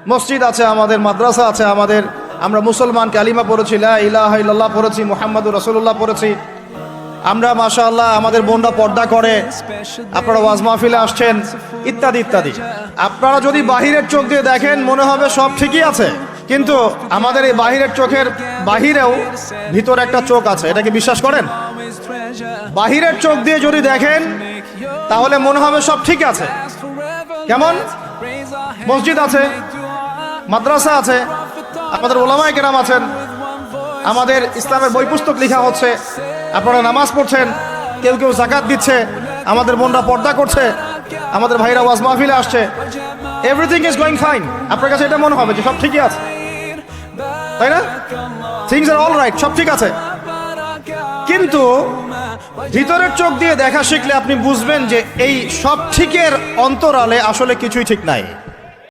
মসজিদ আছে, আমাদের মাদ্রাসা আছে, আমরা মুসলমান, কালিমা পড়েছি, লা ইলাহা ইল্লাল্লাহ পড়েছি, মুহাম্মাদুর রাসূলুল্লাহ পড়েছি। আমরা মাশাআল্লাহ আমাদের বোনরা পর্দা করে, আপনারা ওয়াজ মাহফিলে আসছেন, ইত্যাদি ইত্যাদি। আপনারা যদি বাহিরের চোখ দিয়ে দেখেন মনে হবে সব ঠিকই আছে, কিন্তু আমাদের এই বাহিরের চোখের বাহিরেও ভিতরে একটা চোখ আছে। এটা কি বিশ্বাস করেন? বাহিরের চোখ দিয়ে যদি দেখেন তাহলে মনে হবে সব ঠিক আছে। কেমন? মসজিদ আছে, মাদ্রাসা আছে, আমাদের ওলামায়ে কেরাম আছেন, আমাদের ইসলামের বই পুস্তক লেখা হচ্ছে, আপনারা নামাজ পড়ছেন, কেউ কেউ যাকাত দিচ্ছে, আমাদের বোনরা পর্দা করছে, আমাদের ভাইরা ওয়াজ মাহফিলে আসছে, এভরিথিং ইজ গোয়িং ফাইন। আপনার কাছে এটা মনে হবে যে সব ঠিকই আছে, তাই না? থিংস আর অল রাইট, সব ঠিক আছে। কিন্তু ভিতরের চোখ দিয়ে দেখা শিখলে আপনি বুঝবেন যে এই সব ঠিকের অন্তরালে আসলে কিছুই ঠিক নাই।